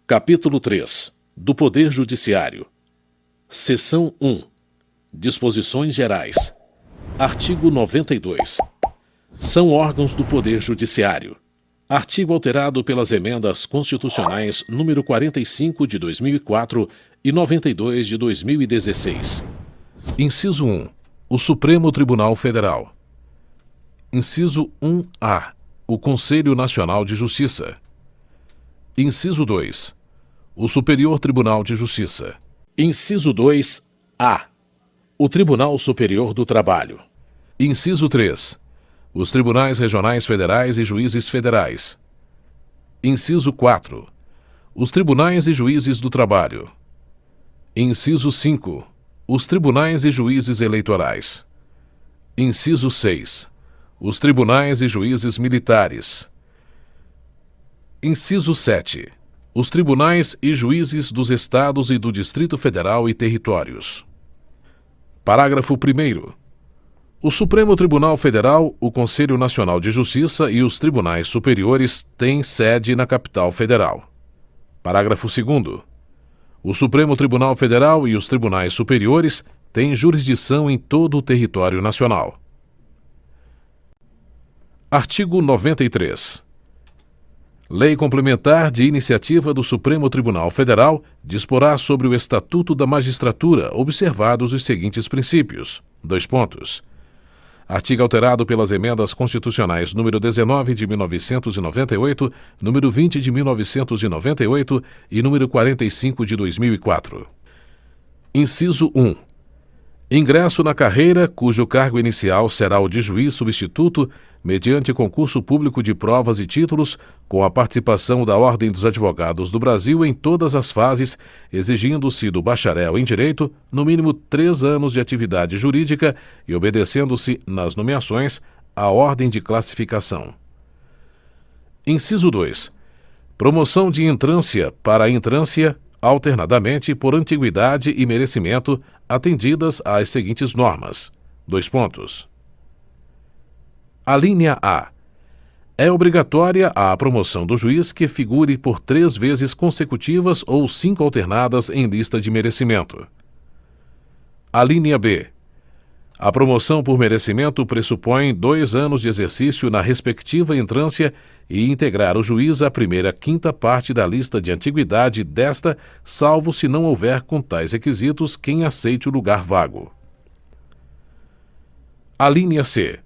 Capítulo 3 do Poder Judiciário. Seção 1. Disposições Gerais. Artigo 92. São órgãos do Poder Judiciário. Artigo alterado pelas emendas constitucionais número 45 de 2004 e 92 de 2016. Inciso 1. O Supremo Tribunal Federal. Inciso 1-A. O Conselho Nacional de Justiça. Inciso 2. O Superior Tribunal de Justiça. Inciso 2-A. O Tribunal Superior do Trabalho. Inciso 3. Os Tribunais Regionais Federais e Juízes Federais. Inciso 4. Os Tribunais e Juízes do Trabalho. Inciso 5. Os Tribunais e Juízes Eleitorais. Inciso 6. Os Tribunais e Juízes Militares. Inciso 7. Os Tribunais e Juízes dos Estados e do Distrito Federal e Territórios. Parágrafo 1º. O Supremo Tribunal Federal, o Conselho Nacional de Justiça e os Tribunais Superiores têm sede na capital federal. Parágrafo 2º. O Supremo Tribunal Federal e os Tribunais Superiores têm jurisdição em todo o território nacional. Artigo 93. Lei complementar de iniciativa do Supremo Tribunal Federal disporá sobre o Estatuto da Magistratura, observados os seguintes princípios. Artigo alterado pelas emendas constitucionais número 19 de 1998, número 20 de 1998 e número 45 de 2004. Inciso 1. Ingresso na carreira, cujo cargo inicial será o de juiz substituto, mediante concurso público de provas e títulos, com a participação da Ordem dos Advogados do Brasil em todas as fases, exigindo-se do bacharel em Direito, no mínimo 3 anos de atividade jurídica e obedecendo-se, nas nomeações, à ordem de classificação. Inciso 2. Promoção de entrância para entrância, alternadamente por antiguidade e merecimento, atendidas às seguintes normas. Alínea A. É obrigatória a promoção do juiz que figure por 3 vezes consecutivas ou 5 alternadas em lista de merecimento. Alínea B. A promoção por merecimento pressupõe 2 anos de exercício na respectiva entrância e integrar o juiz à primeira quinta parte da lista de antiguidade desta, salvo se não houver com tais requisitos quem aceite o lugar vago. Alínea C.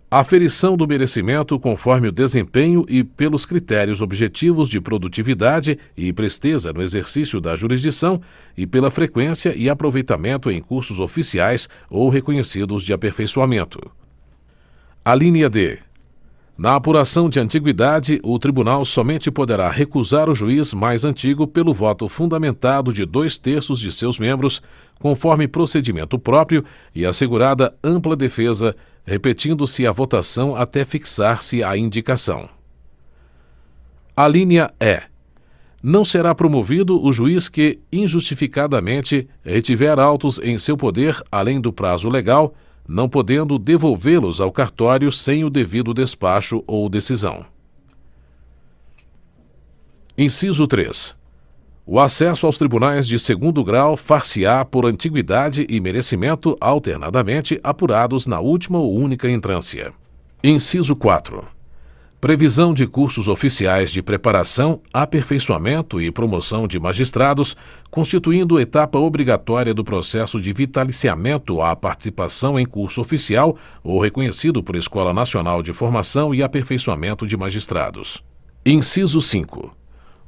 Aferição do merecimento conforme o desempenho e pelos critérios objetivos de produtividade e presteza no exercício da jurisdição e pela frequência e aproveitamento em cursos oficiais ou reconhecidos de aperfeiçoamento. Alínea D. Na apuração de antiguidade, o tribunal somente poderá recusar o juiz mais antigo pelo voto fundamentado de 2/3 de seus membros, conforme procedimento próprio e assegurada ampla defesa, repetindo-se a votação até fixar-se a indicação. Alínea E. Não será promovido o juiz que, injustificadamente, retiver autos em seu poder além do prazo legal, não podendo devolvê-los ao cartório sem o devido despacho ou decisão. Inciso 3. O acesso aos tribunais de segundo grau far-se-á por antiguidade e merecimento alternadamente apurados na última ou única entrância. Inciso 4. Previsão de cursos oficiais de preparação, aperfeiçoamento e promoção de magistrados, constituindo etapa obrigatória do processo de vitaliciamento à participação em curso oficial ou reconhecido por Escola Nacional de Formação e Aperfeiçoamento de Magistrados. Inciso 5.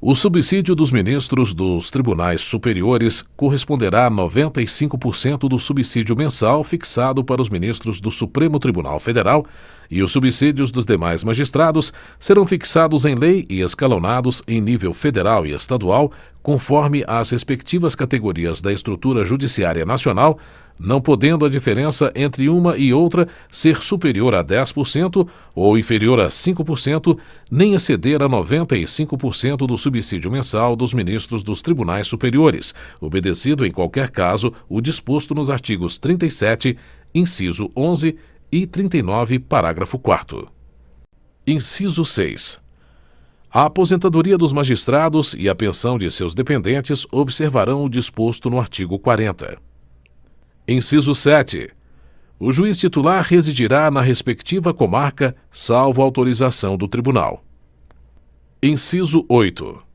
O subsídio dos ministros dos tribunais superiores corresponderá a 95% do subsídio mensal fixado para os ministros do Supremo Tribunal Federal e os subsídios dos demais magistrados serão fixados em lei e escalonados em nível federal e estadual, conforme as respectivas categorias da estrutura judiciária nacional, não podendo a diferença entre uma e outra ser superior a 10% ou inferior a 5%, nem exceder a 95% do subsídio mensal dos ministros dos tribunais superiores, obedecido em qualquer caso o disposto nos artigos 37, inciso 11 e 39, parágrafo 4º. Inciso 6. A aposentadoria dos magistrados e a pensão de seus dependentes observarão o disposto no artigo 40. Inciso 7. O juiz titular residirá na respectiva comarca, salvo autorização do tribunal. Inciso 8.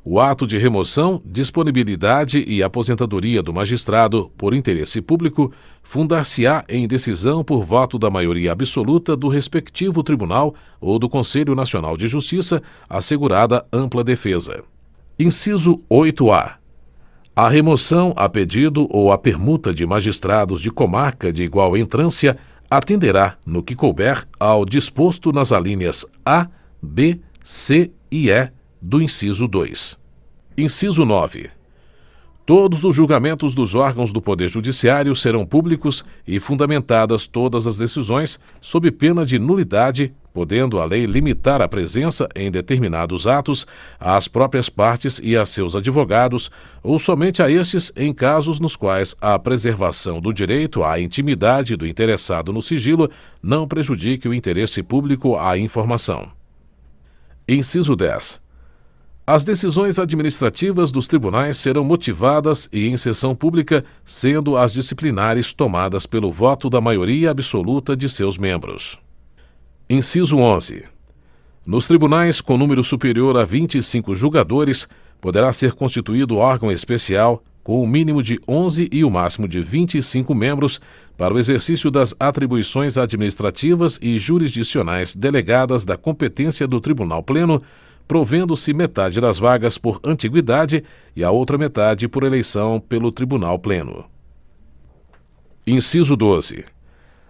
O ato de remoção, disponibilidade e aposentadoria do magistrado, por interesse público, fundar-se-á em decisão por voto da maioria absoluta do respectivo tribunal ou do Conselho Nacional de Justiça, assegurada ampla defesa. Inciso 8-A. A remoção a pedido ou a permuta de magistrados de comarca de igual entrância atenderá, no que couber, ao disposto nas alíneas A, B, C e E do inciso 2. Inciso 9. Todos os julgamentos dos órgãos do Poder Judiciário serão públicos e fundamentadas todas as decisões, sob pena de nulidade, podendo a lei limitar a presença em determinados atos às próprias partes e a seus advogados, ou somente a estes em casos nos quais a preservação do direito à intimidade do interessado no sigilo não prejudique o interesse público à informação. Inciso 10. As decisões administrativas dos tribunais serão motivadas e em sessão pública, sendo as disciplinares tomadas pelo voto da maioria absoluta de seus membros. Inciso 11. Nos tribunais com número superior a 25 julgadores, poderá ser constituído órgão especial com o mínimo de 11 e o máximo de 25 membros para o exercício das atribuições administrativas e jurisdicionais delegadas da competência do Tribunal Pleno, provendo-se metade das vagas por antiguidade e a outra metade por eleição pelo Tribunal Pleno. Inciso 12.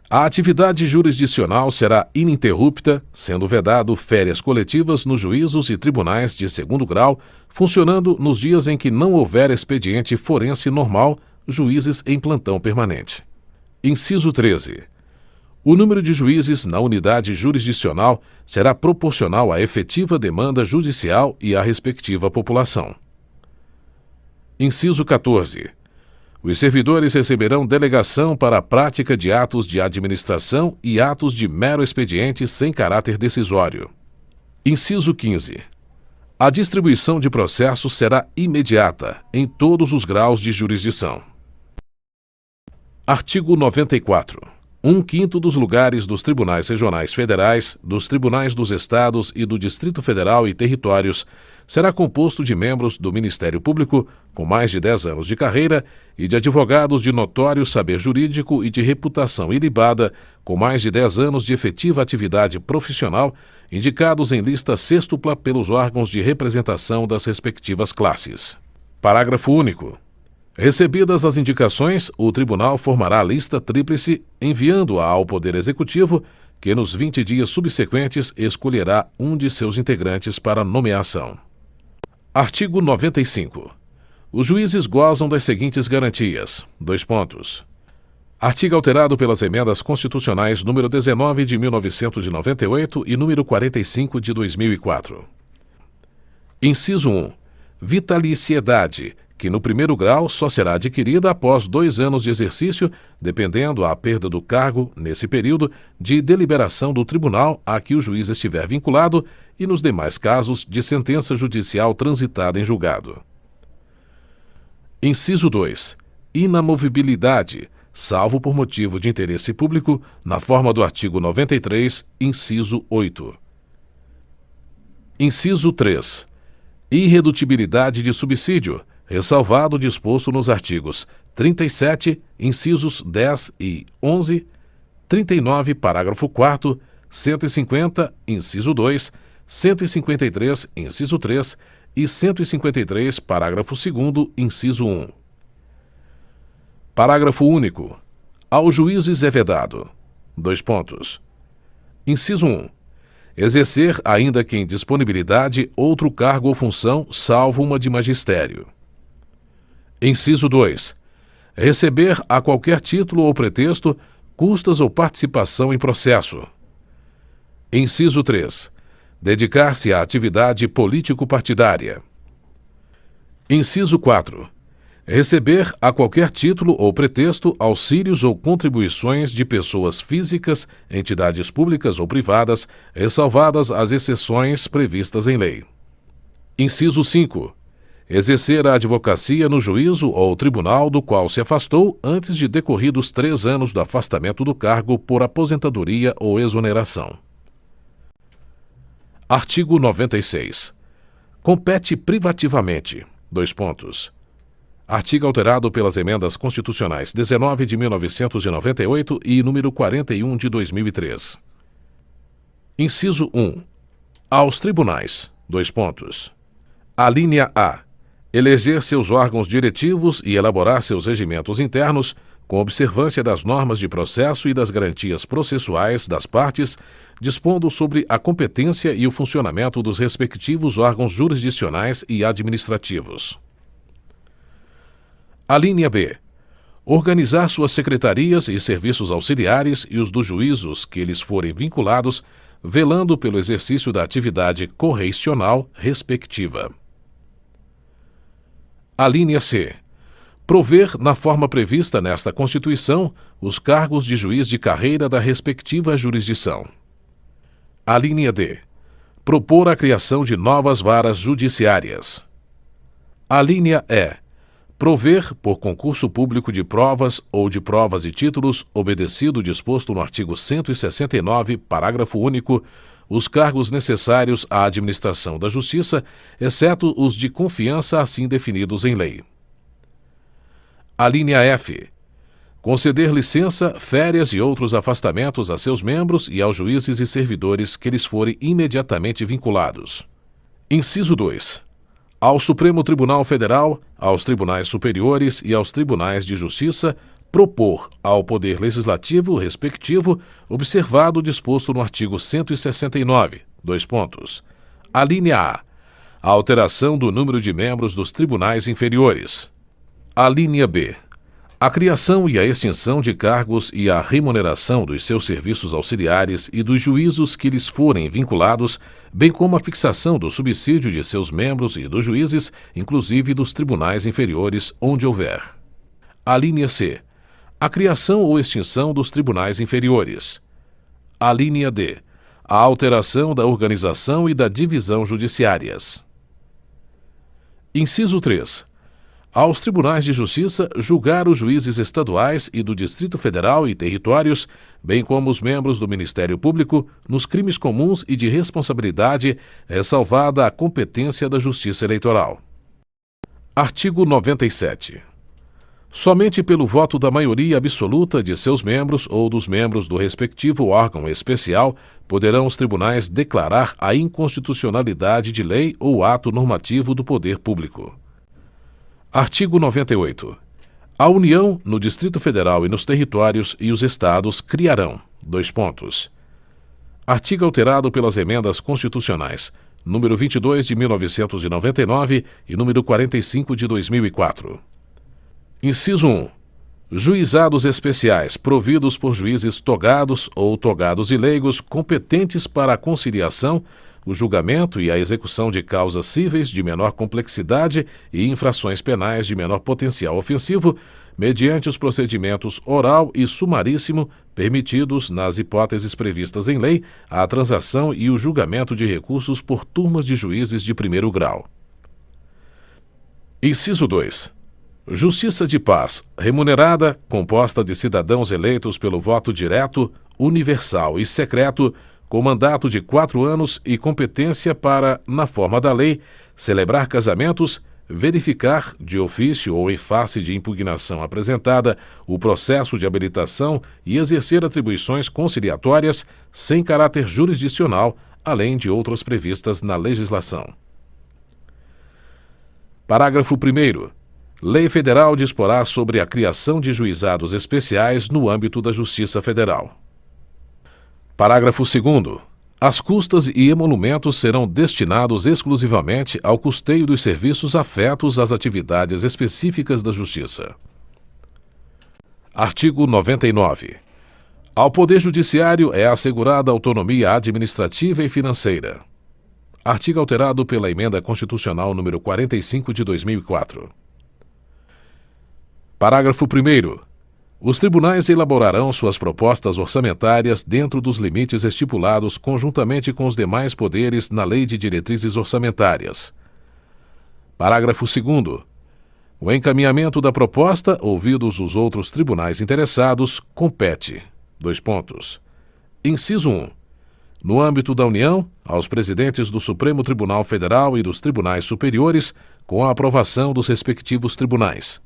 A atividade jurisdicional será ininterrupta, sendo vedado férias coletivas nos juízos e tribunais de segundo grau, funcionando nos dias em que não houver expediente forense normal, juízes em plantão permanente. Inciso 13. O número de juízes na unidade jurisdicional será proporcional à efetiva demanda judicial e à respectiva população. Inciso 14. Os servidores receberão delegação para a prática de atos de administração e atos de mero expediente sem caráter decisório. Inciso 15. A distribuição de processos será imediata, em todos os graus de jurisdição. Artigo 94. 1/5 dos lugares dos tribunais regionais federais, dos tribunais dos estados e do Distrito Federal e territórios será composto de membros do Ministério Público com mais de 10 anos de carreira e de advogados de notório saber jurídico e de reputação ilibada com mais de 10 anos de efetiva atividade profissional, indicados em lista sêxtupla pelos órgãos de representação das respectivas classes. Parágrafo único. Recebidas as indicações, o tribunal formará a lista tríplice, enviando-a ao Poder Executivo, que nos 20 dias subsequentes escolherá um de seus integrantes para nomeação. Artigo 95. Os juízes gozam das seguintes garantias: : Artigo alterado pelas emendas constitucionais número 19 de 1998 e número 45 de 2004. Inciso 1. Vitaliciedade, que no primeiro grau só será adquirida após 2 anos de exercício, dependendo a perda do cargo, nesse período, de deliberação do tribunal a que o juiz estiver vinculado e nos demais casos de sentença judicial transitada em julgado. Inciso 2. Inamovibilidade, salvo por motivo de interesse público, na forma do artigo 93, inciso 8. Inciso 3. Irredutibilidade de subsídio, ressalvado o disposto nos artigos 37, incisos 10 e 11, 39, parágrafo 4º, 150, inciso 2, 153, inciso 3 e 153, parágrafo 2º, inciso 1. Parágrafo único. Aos juízes é vedado: Inciso 1. Exercer, ainda que em disponibilidade, outro cargo ou função, salvo uma de magistério. Inciso 2. Receber, a qualquer título ou pretexto, custas ou participação em processo. Inciso 3. Dedicar-se à atividade político-partidária. Inciso 4. receber, a qualquer título ou pretexto, auxílios ou contribuições de pessoas físicas, entidades públicas ou privadas, ressalvadas as exceções previstas em lei. Inciso 5. Exercer a advocacia no juízo ou tribunal do qual se afastou antes de decorridos 3 anos do afastamento do cargo por aposentadoria ou exoneração. Artigo 96. Compete privativamente. Artigo alterado pelas emendas constitucionais 19 de 1998 e número 41 de 2003. Inciso 1. Aos tribunais. Alínea A. Eleger seus órgãos diretivos e elaborar seus regimentos internos, com observância das normas de processo e das garantias processuais das partes, dispondo sobre a competência e o funcionamento dos respectivos órgãos jurisdicionais e administrativos. Alínea B. Organizar suas secretarias e serviços auxiliares e os dos juízos que lhes forem vinculados, velando pelo exercício da atividade correicional respectiva. Alínea C. Prover, na forma prevista nesta Constituição, os cargos de juiz de carreira da respectiva jurisdição. Alínea D. Propor a criação de novas varas judiciárias. Alínea E. Prover, por concurso público de provas ou de provas e títulos, obedecido o disposto no artigo 169, parágrafo único, os cargos necessários à administração da Justiça, exceto os de confiança assim definidos em lei. Alínea F. Conceder licença, férias e outros afastamentos a seus membros e aos juízes e servidores que lhes forem imediatamente vinculados. Inciso 2. Ao Supremo Tribunal Federal, aos tribunais superiores e aos tribunais de justiça, propor ao Poder Legislativo respectivo, observado o disposto no artigo 169, Alínea A. A alteração do número de membros dos tribunais inferiores. Alínea B. A criação e a extinção de cargos e a remuneração dos seus serviços auxiliares e dos juízos que lhes forem vinculados, bem como a fixação do subsídio de seus membros e dos juízes, inclusive dos tribunais inferiores, onde houver. Alínea C. A criação ou extinção dos tribunais inferiores. Alínea D. A alteração da organização e da divisão judiciárias. Inciso 3. Aos tribunais de justiça julgar os juízes estaduais e do Distrito Federal e territórios, bem como os membros do Ministério Público, nos crimes comuns e de responsabilidade, ressalvada a competência da Justiça Eleitoral. Artigo 97. Somente pelo voto da maioria absoluta de seus membros ou dos membros do respectivo órgão especial poderão os tribunais declarar a inconstitucionalidade de lei ou ato normativo do poder público. Artigo 98. A União, no Distrito Federal e nos territórios e os estados criarão: Artigo alterado pelas emendas constitucionais número 22 de 1999 e número 45 de 2004. Inciso 1. Juizados especiais providos por juízes togados ou togados e leigos competentes para a conciliação, o julgamento e a execução de causas cíveis de menor complexidade e infrações penais de menor potencial ofensivo, mediante os procedimentos oral e sumaríssimo permitidos, nas hipóteses previstas em lei, a transação e o julgamento de recursos por turmas de juízes de primeiro grau. Inciso 2. Justiça de paz, remunerada, composta de cidadãos eleitos pelo voto direto, universal e secreto, com mandato de 4 anos e competência para, na forma da lei, celebrar casamentos, verificar, de ofício ou em face de impugnação apresentada, o processo de habilitação e exercer atribuições conciliatórias sem caráter jurisdicional, além de outras previstas na legislação. Parágrafo 1º. Lei Federal disporá sobre a criação de juizados especiais no âmbito da Justiça Federal. Parágrafo 2º. As custas e emolumentos serão destinados exclusivamente ao custeio dos serviços afetos às atividades específicas da Justiça. Artigo 99. Ao Poder Judiciário é assegurada autonomia administrativa e financeira. Artigo alterado pela Emenda Constitucional número 45 de 2004. Parágrafo 1º. Os tribunais elaborarão suas propostas orçamentárias dentro dos limites estipulados conjuntamente com os demais poderes na Lei de Diretrizes Orçamentárias. Parágrafo 2º. O encaminhamento da proposta, ouvidos os outros tribunais interessados, compete: Inciso 1. No âmbito da União, aos presidentes do Supremo Tribunal Federal e dos tribunais superiores, com a aprovação dos respectivos tribunais.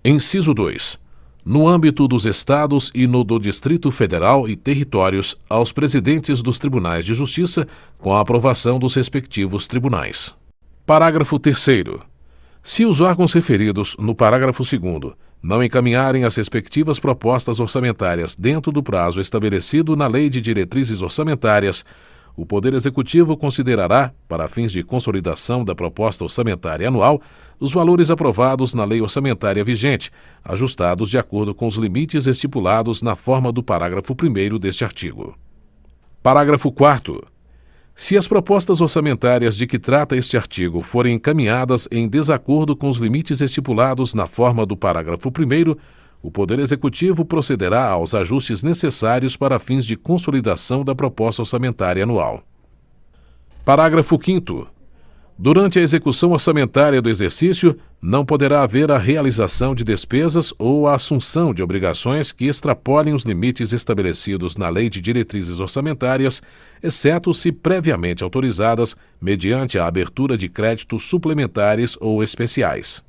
Inciso 2. No âmbito dos Estados e no do Distrito Federal e territórios, aos presidentes dos tribunais de justiça, com a aprovação dos respectivos tribunais. Parágrafo 3º. Se os órgãos referidos no parágrafo 2º não encaminharem as respectivas propostas orçamentárias dentro do prazo estabelecido na Lei de Diretrizes Orçamentárias, o Poder Executivo considerará, para fins de consolidação da proposta orçamentária anual, os valores aprovados na lei orçamentária vigente, ajustados de acordo com os limites estipulados na forma do parágrafo 1º deste artigo. Parágrafo 4º. Se as propostas orçamentárias de que trata este artigo forem encaminhadas em desacordo com os limites estipulados na forma do parágrafo 1º, o Poder Executivo procederá aos ajustes necessários para fins de consolidação da proposta orçamentária anual. Parágrafo 5º. Durante a execução orçamentária do exercício, não poderá haver a realização de despesas ou a assunção de obrigações que extrapolem os limites estabelecidos na Lei de Diretrizes Orçamentárias, exceto se previamente autorizadas mediante a abertura de créditos suplementares ou especiais.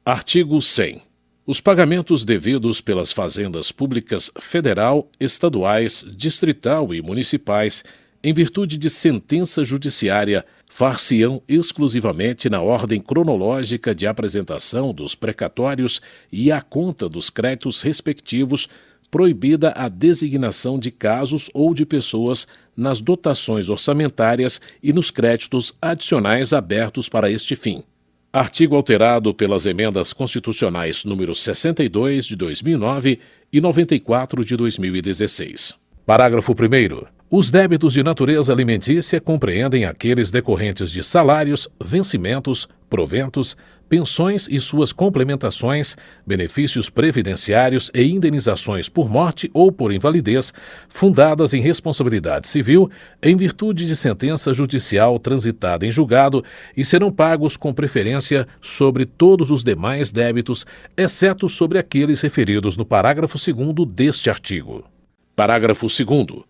Artigo 100. Os pagamentos devidos pelas fazendas públicas federal, estaduais, distrital e municipais, em virtude de sentença judiciária, far-se-ão exclusivamente na ordem cronológica de apresentação dos precatórios e à conta dos créditos respectivos, proibida a designação de casos ou de pessoas nas dotações orçamentárias e nos créditos adicionais abertos para este fim. Artigo alterado pelas emendas constitucionais número 62 de 2009 e 94 de 2016. Parágrafo 1º. Os débitos de natureza alimentícia compreendem aqueles decorrentes de salários, vencimentos, proventos, pensões e suas complementações, benefícios previdenciários e indenizações por morte ou por invalidez, fundadas em responsabilidade civil, em virtude de sentença judicial transitada em julgado, e serão pagos com preferência sobre todos os demais débitos, exceto sobre aqueles referidos no parágrafo 2º deste artigo. Parágrafo 2º.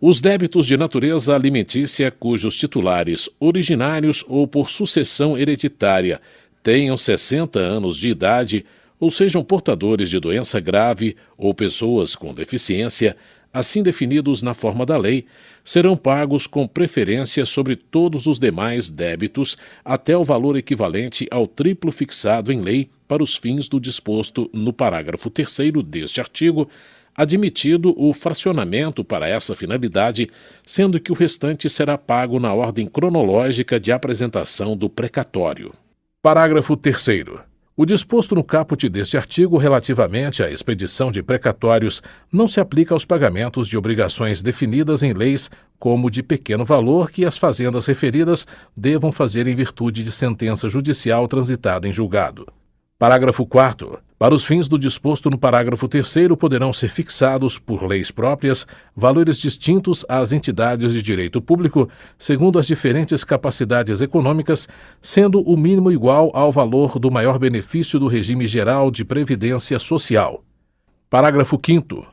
Os débitos de natureza alimentícia cujos titulares originários ou por sucessão hereditária tenham 60 anos de idade ou sejam portadores de doença grave ou pessoas com deficiência, assim definidos na forma da lei, serão pagos com preferência sobre todos os demais débitos até o valor equivalente ao triplo fixado em lei para os fins do disposto no parágrafo 3º deste artigo, admitido o fracionamento para essa finalidade, sendo que o restante será pago na ordem cronológica de apresentação do precatório. Parágrafo 3º. O disposto no caput deste artigo relativamente à expedição de precatórios não se aplica aos pagamentos de obrigações definidas em leis como de pequeno valor que as fazendas referidas devam fazer em virtude de sentença judicial transitada em julgado. Parágrafo 4º. Para os fins do disposto no parágrafo 3º, poderão ser fixados, por leis próprias, valores distintos às entidades de direito público, segundo as diferentes capacidades econômicas, sendo o mínimo igual ao valor do maior benefício do regime geral de previdência social. Parágrafo 5º.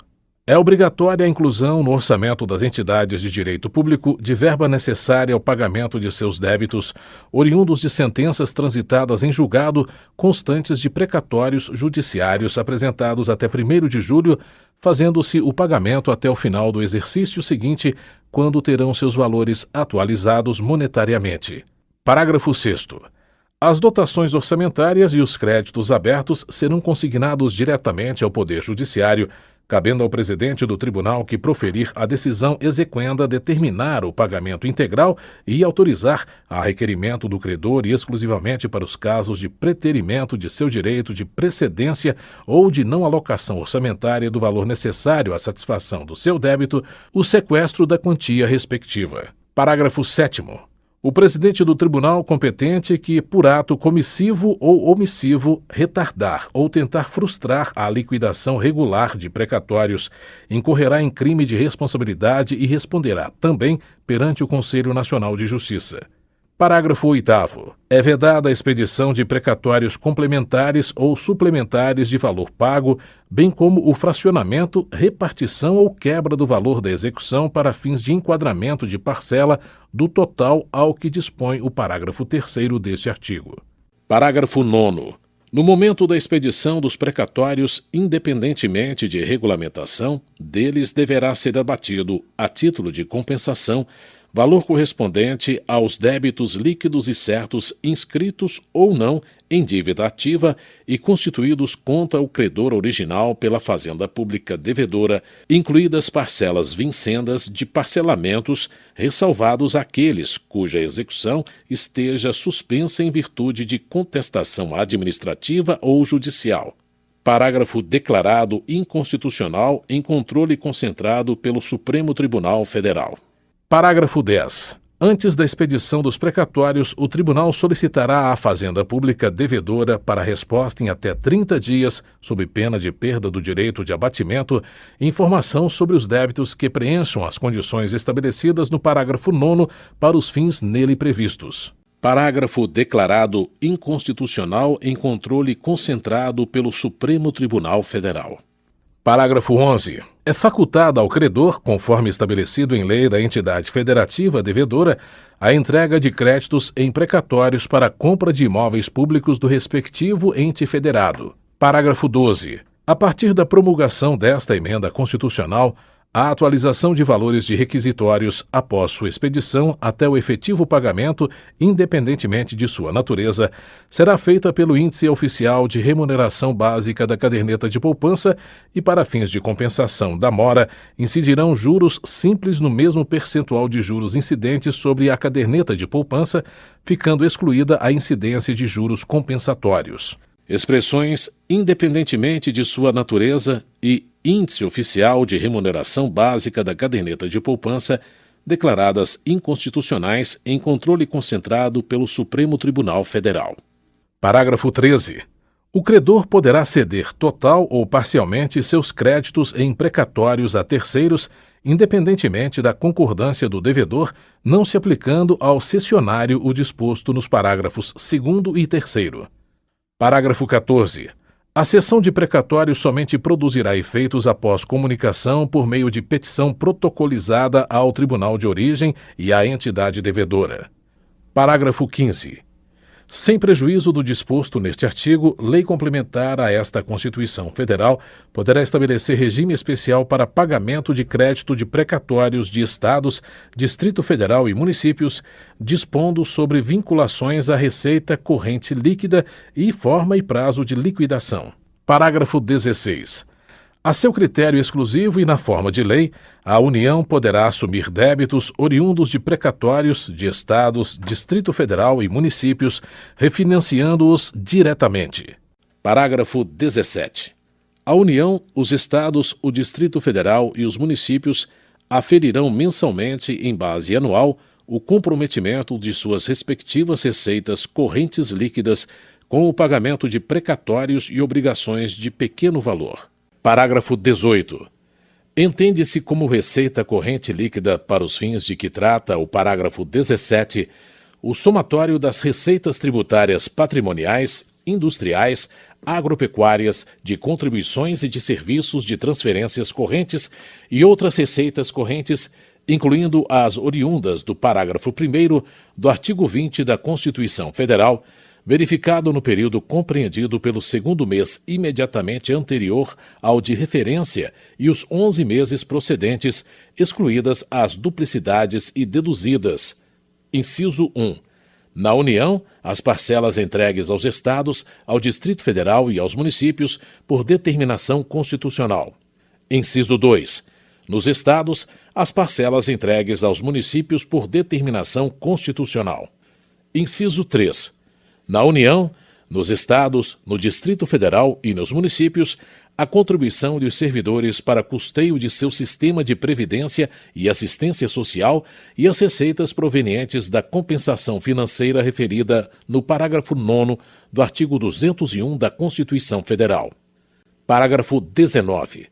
É obrigatória a inclusão no orçamento das entidades de direito público de verba necessária ao pagamento de seus débitos, oriundos de sentenças transitadas em julgado, constantes de precatórios judiciários apresentados até 1º de julho, fazendo-se o pagamento até o final do exercício seguinte, quando terão seus valores atualizados monetariamente. Parágrafo 6º. As dotações orçamentárias e os créditos abertos serão consignados diretamente ao Poder Judiciário, cabendo ao presidente do tribunal que proferir a decisão exequenda determinar o pagamento integral e autorizar, a requerimento do credor e exclusivamente para os casos de preterimento de seu direito de precedência ou de não alocação orçamentária do valor necessário à satisfação do seu débito, o sequestro da quantia respectiva. Parágrafo 7º. O presidente do tribunal competente que, por ato comissivo ou omissivo, retardar ou tentar frustrar a liquidação regular de precatórios, incorrerá em crime de responsabilidade e responderá também perante o Conselho Nacional de Justiça. Parágrafo 8º. É vedada a expedição de precatórios complementares ou suplementares de valor pago, bem como o fracionamento, repartição ou quebra do valor da execução para fins de enquadramento de parcela do total ao que dispõe o parágrafo 3º deste artigo. Parágrafo 9º. No momento da expedição dos precatórios, independentemente de regulamentação, deles deverá ser abatido, a título de compensação, valor correspondente aos débitos líquidos e certos inscritos ou não em dívida ativa e constituídos contra o credor original pela fazenda pública devedora, incluídas parcelas vincendas de parcelamentos, ressalvados aqueles cuja execução esteja suspensa em virtude de contestação administrativa ou judicial. Parágrafo declarado inconstitucional em controle concentrado pelo Supremo Tribunal Federal. Parágrafo 10. Antes da expedição dos precatórios, o tribunal solicitará à Fazenda Pública devedora para resposta em até 30 dias, sob pena de perda do direito de abatimento, informação sobre os débitos que preencham as condições estabelecidas no parágrafo 9º para os fins nele previstos. Parágrafo declarado inconstitucional em controle concentrado pelo Supremo Tribunal Federal. Parágrafo 11. É facultada ao credor, conforme estabelecido em lei da entidade federativa devedora, a entrega de créditos em precatórios para a compra de imóveis públicos do respectivo ente federado. Parágrafo 12. A partir da promulgação desta emenda constitucional, a atualização de valores de requisitórios após sua expedição até o efetivo pagamento, independentemente de sua natureza, será feita pelo Índice Oficial de Remuneração Básica da Caderneta de Poupança e, para fins de compensação da mora, incidirão juros simples no mesmo percentual de juros incidentes sobre a caderneta de poupança, ficando excluída a incidência de juros compensatórios. Expressões independentemente de sua natureza e Índice Oficial de Remuneração Básica da Caderneta de Poupança, declaradas inconstitucionais em controle concentrado pelo Supremo Tribunal Federal. Parágrafo 13. O credor poderá ceder total ou parcialmente seus créditos em precatórios a terceiros, independentemente da concordância do devedor, não se aplicando ao cessionário o disposto nos parágrafos 2º e 3º. Parágrafo 14. A cessão de precatórios somente produzirá efeitos após comunicação por meio de petição protocolizada ao tribunal de origem e à entidade devedora. Parágrafo 15. Sem prejuízo do disposto neste artigo, lei complementar a esta Constituição Federal poderá estabelecer regime especial para pagamento de crédito de precatórios de estados, Distrito Federal e municípios, dispondo sobre vinculações à receita corrente líquida e forma e prazo de liquidação. Parágrafo 16. A seu critério exclusivo e na forma de lei, a União poderá assumir débitos oriundos de precatórios de estados, Distrito Federal e municípios, refinanciando-os diretamente. Parágrafo 17. A União, os estados, o Distrito Federal e os municípios aferirão mensalmente, em base anual, o comprometimento de suas respectivas receitas correntes líquidas com o pagamento de precatórios e obrigações de pequeno valor. Parágrafo 18. Entende-se como receita corrente líquida, para os fins de que trata o parágrafo 17, o somatório das receitas tributárias patrimoniais, industriais, agropecuárias, de contribuições e de serviços de transferências correntes e outras receitas correntes, incluindo as oriundas do parágrafo 1º do artigo 20 da Constituição Federal, verificado no período compreendido pelo segundo mês imediatamente anterior ao de referência e os 11 meses procedentes, excluídas as duplicidades e deduzidas. Inciso 1. Na União, as parcelas entregues aos Estados, ao Distrito Federal e aos municípios por determinação constitucional. Inciso 2. Nos Estados, as parcelas entregues aos municípios por determinação constitucional. Inciso 3. Na União, nos Estados, no Distrito Federal e nos municípios, a contribuição dos servidores para custeio de seu sistema de previdência e assistência social e as receitas provenientes da compensação financeira referida no parágrafo 9º do artigo 201 da Constituição Federal. Parágrafo 19.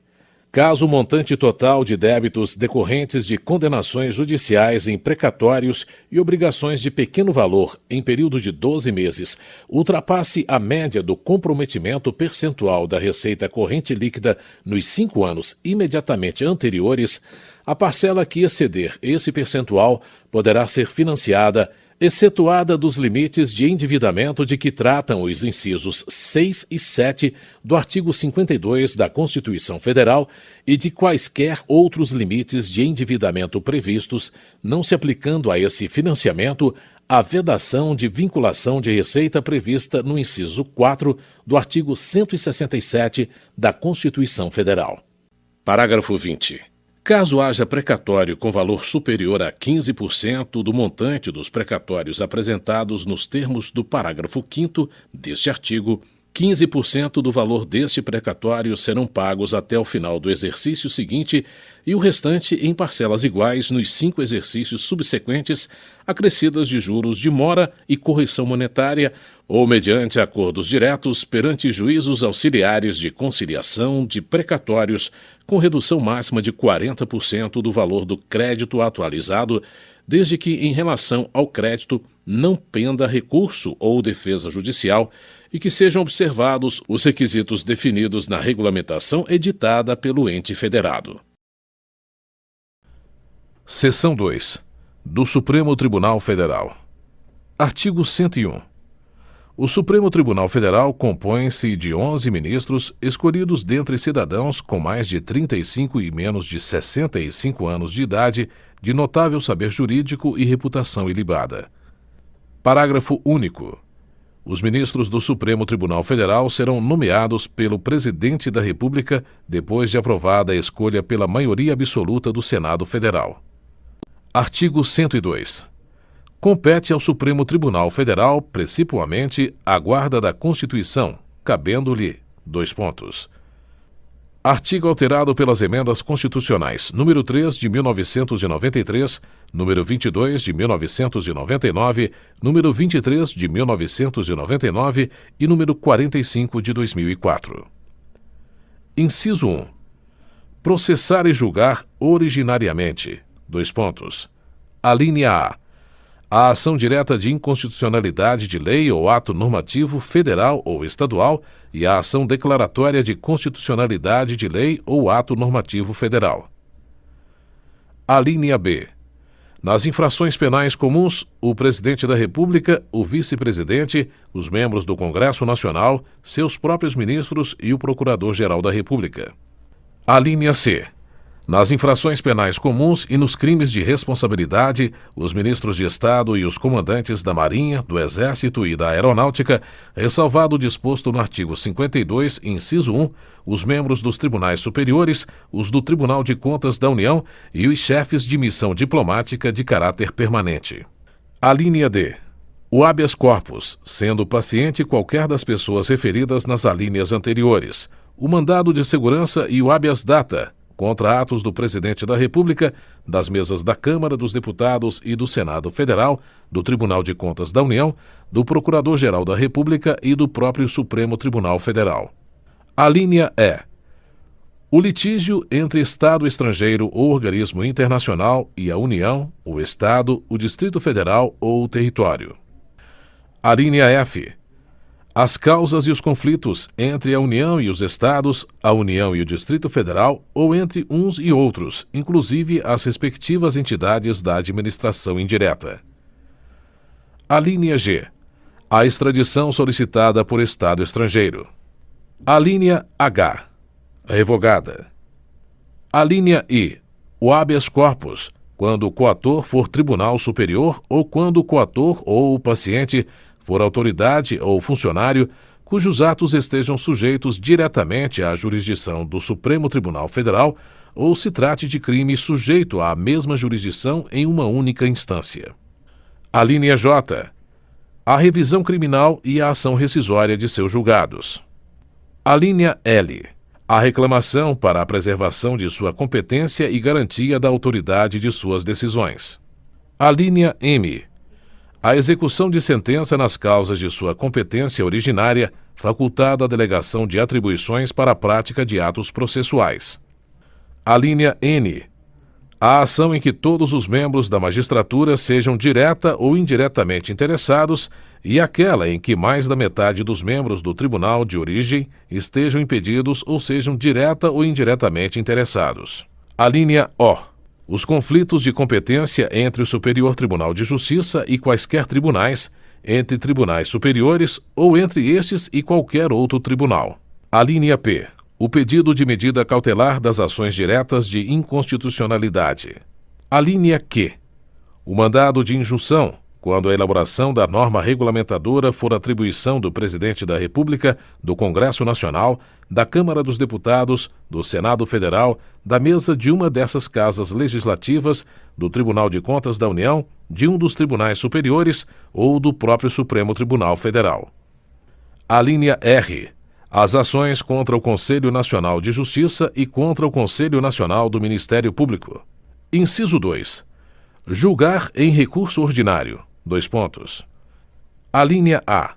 Caso o montante total de débitos decorrentes de condenações judiciais em precatórios e obrigações de pequeno valor em período de 12 meses ultrapasse a média do comprometimento percentual da receita corrente líquida nos 5 anos imediatamente anteriores, a parcela que exceder esse percentual poderá ser financiada, excetuada dos limites de endividamento de que tratam os incisos 6 e 7 do artigo 52 da Constituição Federal e de quaisquer outros limites de endividamento previstos, não se aplicando a esse financiamento a vedação de vinculação de receita prevista no inciso 4 do artigo 167 da Constituição Federal. Parágrafo 20. Caso haja precatório com valor superior a 15% do montante dos precatórios apresentados nos termos do parágrafo 5º deste artigo, 15% do valor deste precatório serão pagos até o final do exercício seguinte e o restante em parcelas iguais nos 5 exercícios subsequentes, acrescidas de juros de mora e correção monetária ou mediante acordos diretos perante juízos auxiliares de conciliação de precatórios com redução máxima de 40% do valor do crédito atualizado, desde que em relação ao crédito não penda recurso ou defesa judicial e que sejam observados os requisitos definidos na regulamentação editada pelo ente federado. Seção 2. Do Supremo Tribunal Federal. Artigo 101. O Supremo Tribunal Federal compõe-se de 11 ministros escolhidos dentre cidadãos com mais de 35 e menos de 65 anos de idade, de notável saber jurídico e reputação ilibada. Parágrafo único. Os ministros do Supremo Tribunal Federal serão nomeados pelo Presidente da República depois de aprovada a escolha pela maioria absoluta do Senado Federal. Artigo 102. Compete ao Supremo Tribunal Federal, principalmente, a guarda da Constituição, cabendo-lhe: Artigo alterado pelas emendas constitucionais número 3 de 1993, número 22 de 1999, número 23 de 1999 e número 45 de 2004. Inciso 1. Processar e julgar originariamente: Alínea A. A ação direta de inconstitucionalidade de lei ou ato normativo federal ou estadual e a ação declaratória de constitucionalidade de lei ou ato normativo federal. Alínea B. Nas infrações penais comuns, o Presidente da República, o Vice-Presidente, os membros do Congresso Nacional, seus próprios ministros e o Procurador-Geral da República. Alínea C. Nas infrações penais comuns e nos crimes de responsabilidade, os ministros de Estado e os comandantes da Marinha, do Exército e da Aeronáutica, ressalvado o disposto no artigo 52, inciso 1, os membros dos tribunais superiores, os do Tribunal de Contas da União e os chefes de missão diplomática de caráter permanente. Alínea D. O habeas corpus, sendo paciente qualquer das pessoas referidas nas alíneas anteriores, o mandado de segurança e o habeas data, contra atos do Presidente da República, das mesas da Câmara dos Deputados e do Senado Federal, do Tribunal de Contas da União, do Procurador-Geral da República e do próprio Supremo Tribunal Federal. Alínea E. O litígio entre Estado estrangeiro ou organismo internacional e a União, o Estado, o Distrito Federal ou o território. Alínea F. As causas e os conflitos entre a União e os Estados, a União e o Distrito Federal ou entre uns e outros, inclusive as respectivas entidades da administração indireta. Alínea G. A extradição solicitada por Estado estrangeiro. Alínea H. Revogada. Alínea I. O habeas corpus, quando o coator for Tribunal Superior ou quando o coator ou o paciente for autoridade ou funcionário cujos atos estejam sujeitos diretamente à jurisdição do Supremo Tribunal Federal ou se trate de crime sujeito à mesma jurisdição em uma única instância. Alínea J. A revisão criminal e a ação rescisória de seus julgados. Alínea L. a reclamação para a preservação de sua competência e garantia da autoridade de suas decisões. Alínea M. A execução de sentença nas causas de sua competência originária, facultada a delegação de atribuições para a prática de atos processuais. Alínea N. A ação em que todos os membros da magistratura sejam direta ou indiretamente interessados e aquela em que mais da metade dos membros do tribunal de origem estejam impedidos ou sejam direta ou indiretamente interessados. Alínea O. Os conflitos de competência entre o Superior Tribunal de Justiça e quaisquer tribunais, entre tribunais superiores ou entre estes e qualquer outro tribunal. Alínea P. O pedido de medida cautelar das ações diretas de inconstitucionalidade. Alínea Q. O mandado de injunção, quando a elaboração da norma regulamentadora for atribuição do Presidente da República, do Congresso Nacional, da Câmara dos Deputados, do Senado Federal, da mesa de uma dessas casas legislativas, do Tribunal de Contas da União, de um dos tribunais superiores ou do próprio Supremo Tribunal Federal. Alínea R. As ações contra o Conselho Nacional de Justiça e contra o Conselho Nacional do Ministério Público. Inciso 2. Julgar em recurso ordinário. Alínea A.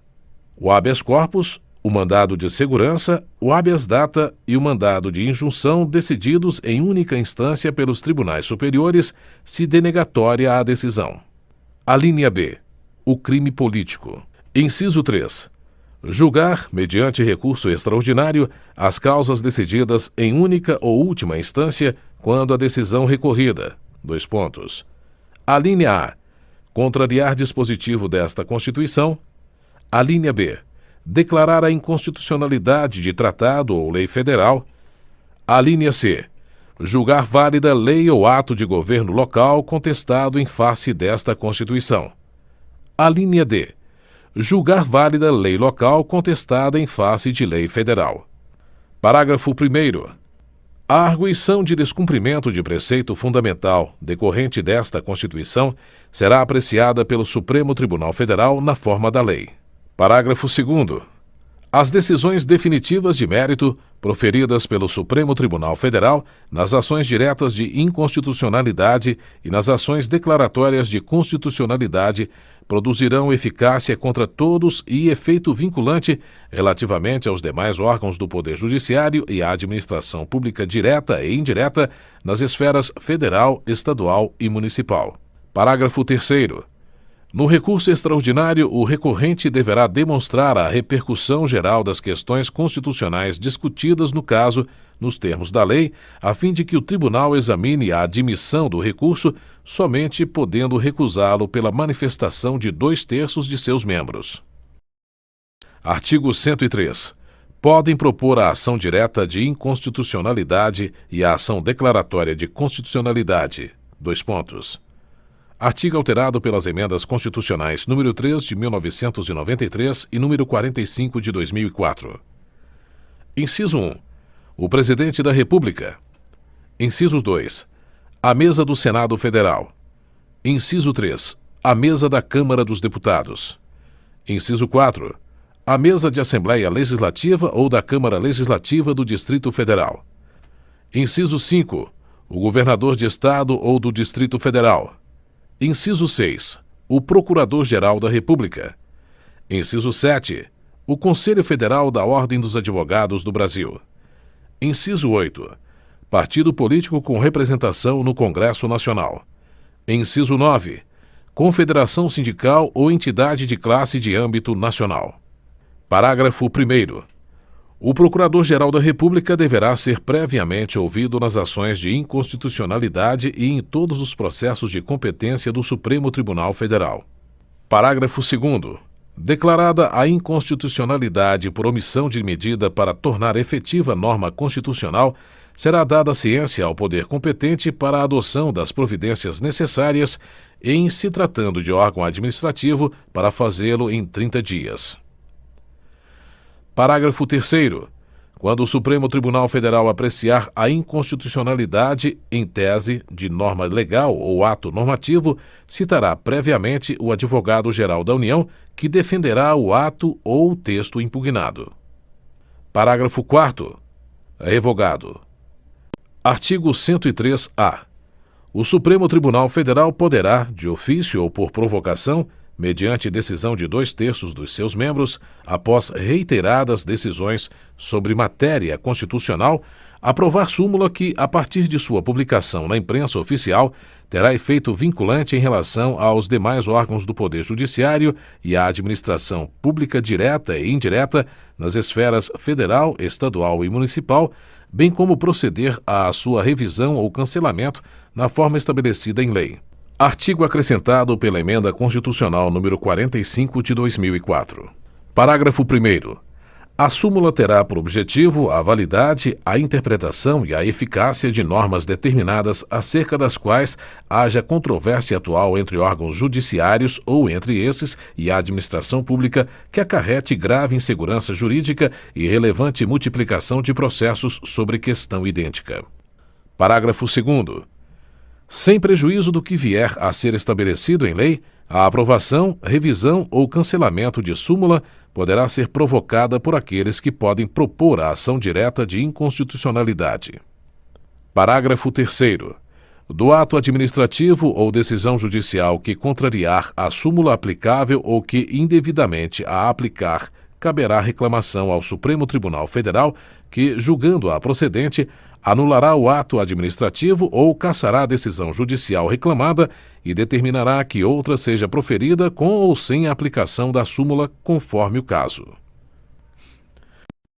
O habeas corpus, o mandado de segurança, o habeas data e o mandado de injunção decididos em única instância pelos tribunais superiores, se denegatória a decisão. Alínea B. O crime político. Inciso 3. Julgar, mediante recurso extraordinário, as causas decididas em única ou última instância quando a decisão recorrida. Alínea A. Contrariar dispositivo desta Constituição. Alínea B. Declarar a inconstitucionalidade de tratado ou lei federal. Alínea C. Julgar válida lei ou ato de governo local contestado em face desta Constituição. Alínea D. Julgar válida lei local contestada em face de lei federal. Parágrafo 1º. A arguição de descumprimento de preceito fundamental decorrente desta Constituição será apreciada pelo Supremo Tribunal Federal na forma da lei. Parágrafo 2º. As decisões definitivas de mérito proferidas pelo Supremo Tribunal Federal nas ações diretas de inconstitucionalidade e nas ações declaratórias de constitucionalidade produzirão eficácia contra todos e efeito vinculante relativamente aos demais órgãos do Poder Judiciário e à administração pública direta e indireta nas esferas federal, estadual e municipal. Parágrafo 3º. No recurso extraordinário, o recorrente deverá demonstrar a repercussão geral das questões constitucionais discutidas no caso, nos termos da lei, a fim de que o tribunal examine a admissão do recurso, somente podendo recusá-lo pela manifestação de 2/3 de seus membros. Artigo 103. Podem propor a ação direta de inconstitucionalidade e a ação declaratória de constitucionalidade. Artigo alterado pelas emendas constitucionais número 3 de 1993 e número 45 de 2004. Inciso 1. O Presidente da República. Inciso 2. A Mesa do Senado Federal. Inciso 3. A Mesa da Câmara dos Deputados. Inciso 4. A Mesa de Assembleia Legislativa ou da Câmara Legislativa do Distrito Federal. Inciso 5. O Governador de Estado ou do Distrito Federal. Inciso 6. O Procurador-Geral da República. Inciso 7. O Conselho Federal da Ordem dos Advogados do Brasil. Inciso 8. Partido político com representação no Congresso Nacional. Inciso 9. Confederação sindical ou entidade de classe de âmbito nacional. Parágrafo 1º. O Procurador-Geral da República deverá ser previamente ouvido nas ações de inconstitucionalidade e em todos os processos de competência do Supremo Tribunal Federal. Parágrafo 2º. Declarada a inconstitucionalidade por omissão de medida para tornar efetiva norma constitucional, será dada ciência ao poder competente para a adoção das providências necessárias em se tratando de órgão administrativo para fazê-lo em 30 dias. Parágrafo 3º. Quando o Supremo Tribunal Federal apreciar a inconstitucionalidade, em tese, de norma legal ou ato normativo, citará previamente o Advogado-Geral da União, que defenderá o ato ou o texto impugnado. Parágrafo 4º. revogado. Artigo 103-A. O Supremo Tribunal Federal poderá, de ofício ou por provocação, mediante decisão de 2/3 dos seus membros, após reiteradas decisões sobre matéria constitucional, aprovar súmula que, a partir de sua publicação na imprensa oficial, terá efeito vinculante em relação aos demais órgãos do Poder Judiciário e à administração pública direta e indireta nas esferas federal, estadual e municipal, bem como proceder à sua revisão ou cancelamento na forma estabelecida em lei. Artigo acrescentado pela Emenda Constitucional número 45 de 2004. Parágrafo 1º. A súmula terá por objetivo a validade, a interpretação e a eficácia de normas determinadas acerca das quais haja controvérsia atual entre órgãos judiciários ou entre esses e a administração pública que acarrete grave insegurança jurídica e relevante multiplicação de processos sobre questão idêntica. Parágrafo 2º. Sem prejuízo do que vier a ser estabelecido em lei, a aprovação, revisão ou cancelamento de súmula poderá ser provocada por aqueles que podem propor a ação direta de inconstitucionalidade. Parágrafo 3º. Do ato administrativo ou decisão judicial que contrariar a súmula aplicável ou que indevidamente a aplicar, caberá reclamação ao Supremo Tribunal Federal que, julgando-a procedente, anulará o ato administrativo ou cassará a decisão judicial reclamada e determinará que outra seja proferida com ou sem a aplicação da súmula, conforme o caso.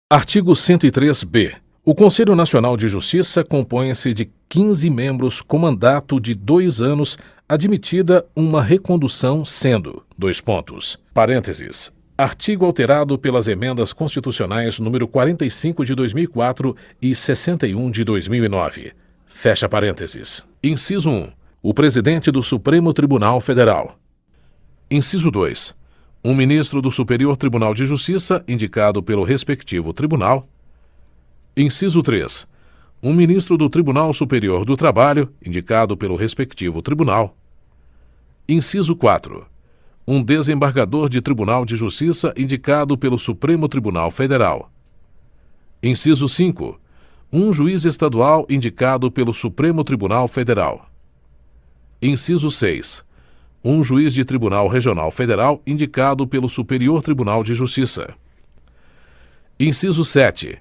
Artigo 103-B. O Conselho Nacional de Justiça compõe-se de 15 membros com mandato de 2 anos, admitida uma recondução sendo: parênteses. Artigo alterado pelas emendas constitucionais número 45 de 2004 e 61 de 2009. Fecha parênteses. Inciso 1. O presidente do Supremo Tribunal Federal. Inciso 2. Um ministro do Superior Tribunal de Justiça, indicado pelo respectivo tribunal. Inciso 3. Um ministro do Tribunal Superior do Trabalho, indicado pelo respectivo tribunal. Inciso 4. Um desembargador de Tribunal de Justiça indicado pelo Supremo Tribunal Federal. Inciso 5. Um juiz estadual indicado pelo Supremo Tribunal Federal. Inciso 6. Um juiz de Tribunal Regional Federal indicado pelo Superior Tribunal de Justiça. Inciso 7.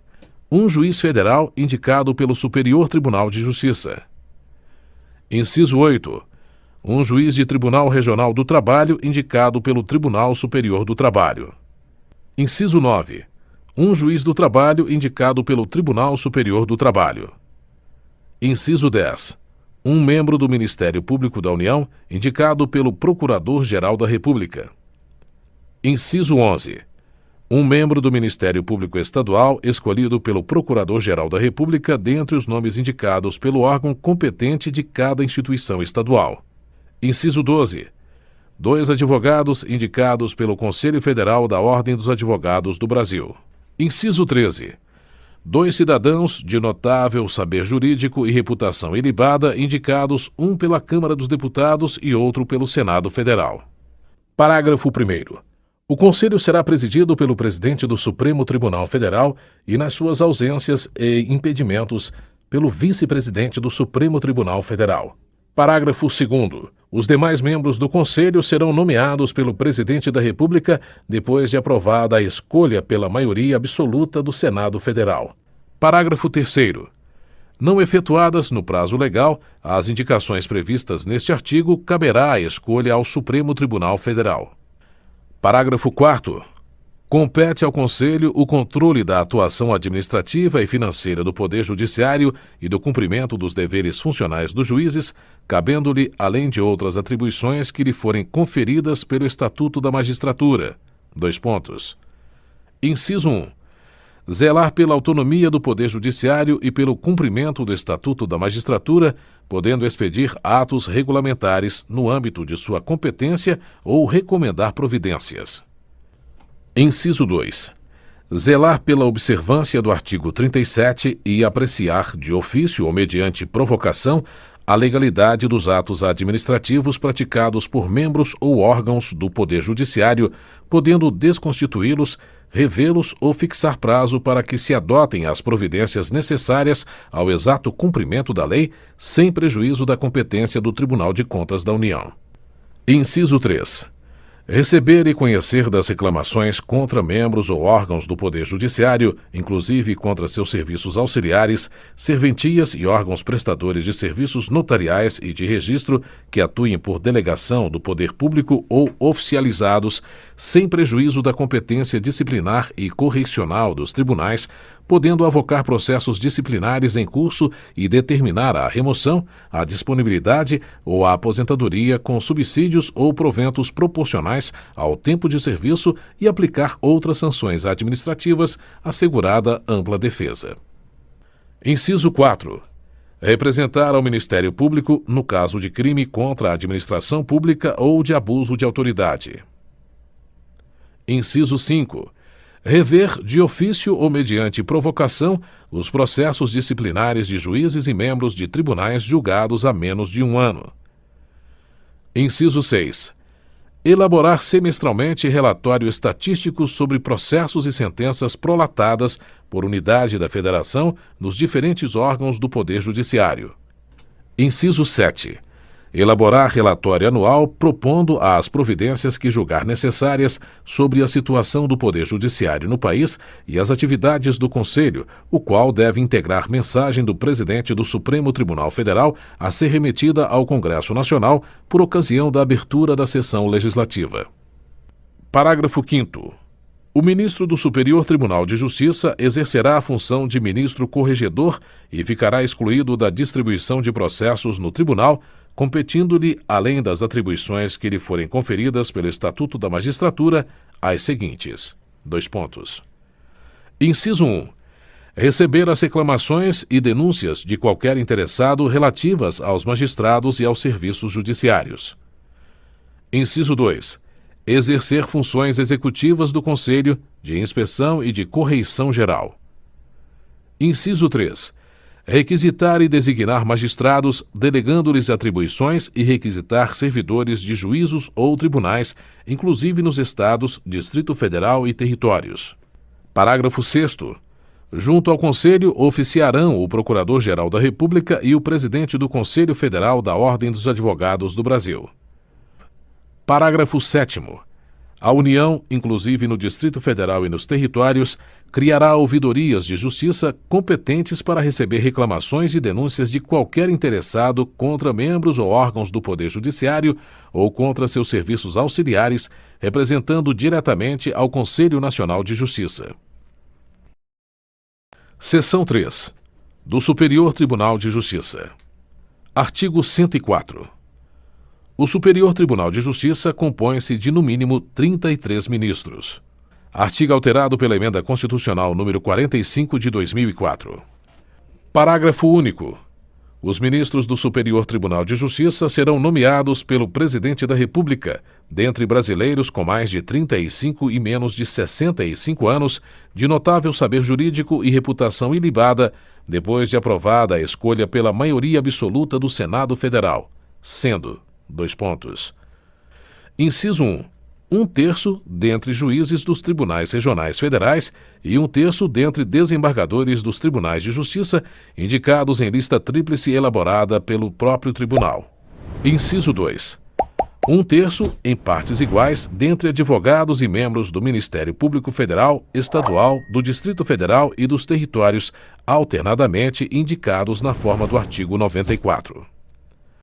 Um juiz federal indicado pelo Superior Tribunal de Justiça. Inciso 8. Um juiz de Tribunal Regional do Trabalho indicado pelo Tribunal Superior do Trabalho. Inciso 9. Um juiz do trabalho indicado pelo Tribunal Superior do Trabalho. Inciso 10. Um membro do Ministério Público da União indicado pelo Procurador-Geral da República. Inciso 11. Um membro do Ministério Público Estadual escolhido pelo Procurador-Geral da República dentre os nomes indicados pelo órgão competente de cada instituição estadual. Inciso 12. 2 advogados indicados pelo Conselho Federal da Ordem dos Advogados do Brasil. Inciso 13. 2 cidadãos de notável saber jurídico e reputação ilibada indicados, um pela Câmara dos Deputados e outro pelo Senado Federal. Parágrafo 1º. O Conselho será presidido pelo presidente do Supremo Tribunal Federal e, nas suas ausências e impedimentos, pelo vice-presidente do Supremo Tribunal Federal. Parágrafo 2º. Os demais membros do Conselho serão nomeados pelo Presidente da República depois de aprovada a escolha pela maioria absoluta do Senado Federal. Parágrafo 3º. Não efetuadas no prazo legal, as indicações previstas neste artigo, caberá a escolha ao Supremo Tribunal Federal. Parágrafo 4º. Compete ao Conselho o controle da atuação administrativa e financeira do Poder Judiciário e do cumprimento dos deveres funcionais dos juízes, cabendo-lhe, além de outras atribuições que lhe forem conferidas pelo Estatuto da Magistratura. Inciso 1. Zelar pela autonomia do Poder Judiciário e pelo cumprimento do Estatuto da Magistratura, podendo expedir atos regulamentares no âmbito de sua competência ou recomendar providências. Inciso 2. Zelar pela observância do artigo 37 e apreciar, de ofício ou mediante provocação, a legalidade dos atos administrativos praticados por membros ou órgãos do Poder Judiciário, podendo desconstituí-los, revê-los ou fixar prazo para que se adotem as providências necessárias ao exato cumprimento da lei, sem prejuízo da competência do Tribunal de Contas da União. Inciso 3. Receber e conhecer das reclamações contra membros ou órgãos do Poder Judiciário, inclusive contra seus serviços auxiliares, serventias e órgãos prestadores de serviços notariais e de registro que atuem por delegação do Poder Público ou oficializados, sem prejuízo da competência disciplinar e correicional dos tribunais, podendo avocar processos disciplinares em curso e determinar a remoção, a disponibilidade ou a aposentadoria com subsídios ou proventos proporcionais ao tempo de serviço e aplicar outras sanções administrativas, assegurada ampla defesa. Inciso 4. Representar ao Ministério Público no caso de crime contra a administração pública ou de abuso de autoridade. Inciso 5. Rever, de ofício ou mediante provocação, os processos disciplinares de juízes e membros de tribunais julgados há menos de 1 ano. Inciso 6. Elaborar semestralmente relatório estatístico sobre processos e sentenças prolatadas por unidade da Federação nos diferentes órgãos do Poder Judiciário. Inciso 7. Elaborar relatório anual propondo as providências que julgar necessárias sobre a situação do Poder Judiciário no país e as atividades do Conselho, o qual deve integrar mensagem do presidente do Supremo Tribunal Federal a ser remetida ao Congresso Nacional por ocasião da abertura da sessão legislativa. Parágrafo 5º. O ministro do Superior Tribunal de Justiça exercerá a função de ministro corregedor e ficará excluído da distribuição de processos no tribunal, competindo-lhe, além das atribuições que lhe forem conferidas pelo Estatuto da Magistratura, as seguintes: Inciso 1. Receber as reclamações e denúncias de qualquer interessado relativas aos magistrados e aos serviços judiciários. Inciso 2. Exercer funções executivas do Conselho, de inspeção e de correição geral. Inciso 3. Requisitar e designar magistrados, delegando-lhes atribuições e requisitar servidores de juízos ou tribunais, inclusive nos Estados, Distrito Federal e territórios. Parágrafo 6º. Junto ao Conselho oficiarão o Procurador-Geral da República e o presidente do Conselho Federal da Ordem dos Advogados do Brasil. Parágrafo 7º. A União, inclusive no Distrito Federal e nos territórios, criará ouvidorias de justiça competentes para receber reclamações e denúncias de qualquer interessado contra membros ou órgãos do Poder Judiciário ou contra seus serviços auxiliares, representando diretamente ao Conselho Nacional de Justiça. Seção 3. Do Superior Tribunal de Justiça. Artigo 104. O Superior Tribunal de Justiça compõe-se de, no mínimo, 33 ministros. Artigo alterado pela Emenda Constitucional número 45 de 2004. Parágrafo único. Os ministros do Superior Tribunal de Justiça serão nomeados pelo Presidente da República, dentre brasileiros com mais de 35 e menos de 65 anos, de notável saber jurídico e reputação ilibada, depois de aprovada a escolha pela maioria absoluta do Senado Federal, sendo: Inciso 1. 1/3 dentre juízes dos tribunais regionais federais e 1/3 dentre desembargadores dos tribunais de justiça, indicados em lista tríplice elaborada pelo próprio tribunal. Inciso 2. 1/3 em partes iguais dentre advogados e membros do Ministério Público Federal, Estadual, do Distrito Federal e dos territórios, alternadamente indicados na forma do artigo 94.